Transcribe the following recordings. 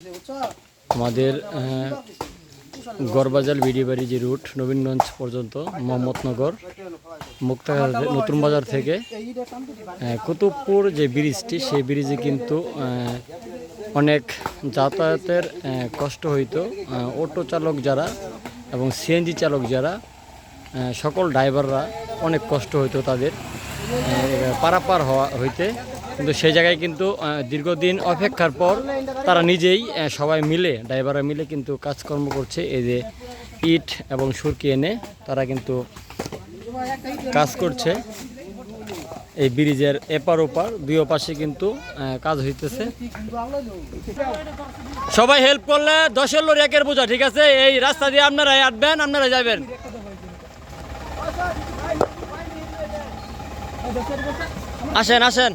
আমাদের গড়বাজার বিডিবাড়ি যে রুট নবীনগঞ্জ পর্যন্ত মোহাম্মদনগর মুক্তাগাছা নতুন বাজার থেকে কুতুবপুর যে ব্রিজটি সেই ব্রিজে কিন্তু অনেক যাতায়াতের কষ্ট হইতো। অটো চালক যারা এবং সিএনজি চালক যারা সকল ড্রাইভাররা অনেক কষ্ট হইতো তাদের পারাপার হইতে। কিন্তু সেই জায়গায় কিন্তু দীর্ঘদিন অপেক্ষার পর তারা নিজেই সবাই মিলে ড্রাইভাররা মিলে কিন্তু কাজকর্ম করছে। এই যে ইট এবং সুরকি এনে তারা কিন্তু কাজ করছে। এই ব্রিজের এপার ওপার দুই পাশে কিন্তু কাজ হইতেছে। সবাই হেল্প করলে 10 লরি একের বোঝা, ঠিক আছে? এই রাস্তা দিয়ে আপনারা আসবেন, আপনারা যাবেন। আসেন আসেন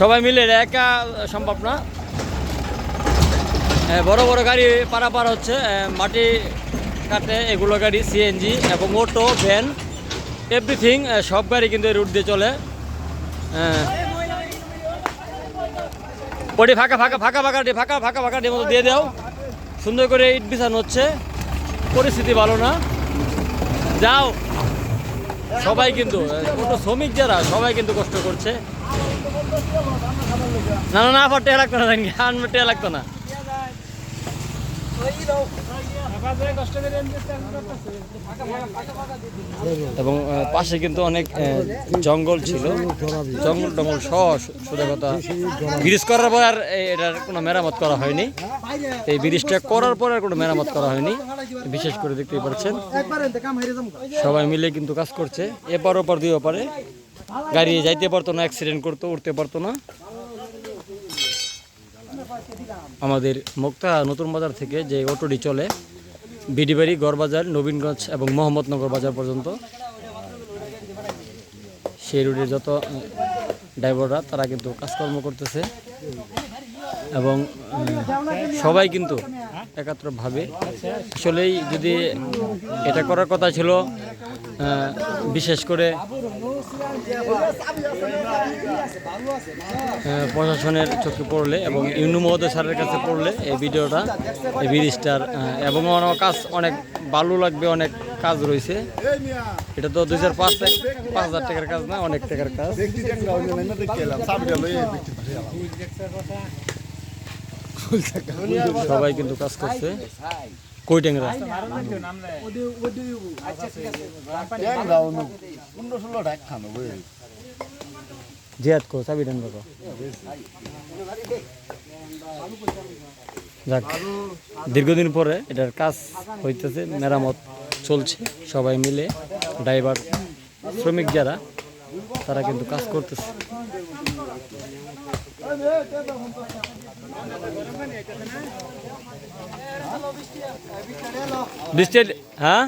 সবাই মিলে, একা সম্ভব না। বড় বড় গাড়ি পারাপার হচ্ছে, মাটি কাটে এগুলো গাড়ি, সিএনজি এবং অটো, ভ্যান, এভরিথিং সব গাড়ি কিন্তু এই রুট দিয়ে চলে। ওটি ফাঁকা ফাঁকা ফাঁকা ফাঁকাটি ফাঁকা ফাঁকা ফাঁকাটির মতো দিয়ে দাও। সুন্দর করে ইট বিছানো হচ্ছে, পরিস্থিতি ভালো না। যাও সবাই কিন্তু অটো শ্রমিক যারা সবাই কিন্তু কষ্ট করছে। না না না আবার টেয়া লাগতো না, টেয়া লাগতো না। এবং পাশে কিন্তু অনেক জঙ্গল ছিল, জঙ্গল টঙ্গল সহ সোজা কথা। ব্রিজ করার পর আর এটার কোনো মেরামত করা হয়নি। এই ব্রিজটা করার পর আর কোনো মেরামত করা হয়নি। বিশেষ করে দেখতেই পাচ্ছেন সবাই মিলে কিন্তু কাজ করছে। এপার ওপার দুই ওপারে গাড়ি যাইতে পারতো না, অ্যাক্সিডেন্ট করতো, উঠতে পারতো না। আমাদের মুক্তা নতুন বাজার থেকে যে অটোটি চলে বিডিবাড়ি, গড়বাজার, নবীনগঞ্জ এবং মোহাম্মদনগর বাজার পর্যন্ত, সেই রুটের যত ড্রাইভাররা তারা কিন্তু কাজকর্ম করতেছে এবং সবাই কিন্তু একাত্রভাবে। আসলেই যদি এটা করার কথা ছিল, বিশেষ করে প্রশাসনের চোখে পড়লে এবং ইউনু মহোদয় স্যারের কাছে পড়লে এই ভিডিওটা, এই ব্রিজটার এবং কাজ অনেক ভালো লাগবে। অনেক কাজ রয়েছে, এটা তো 5,000 টাকার কাজ না, অনেক টাকার কাজ। সবাই কিন্তু কাজ করছে। কই ট্যাংরা জিয়াদ কো চাবি দেন বাবা। যাক, দীর্ঘদিন পরে এটার কাজ হইতেছে, মেরামত চলছে। সবাই মিলে ড্রাইভার, শ্রমিক যারা তারা কিন্তু কাজ করতেছে। বৃষ্টি, হ্যাঁ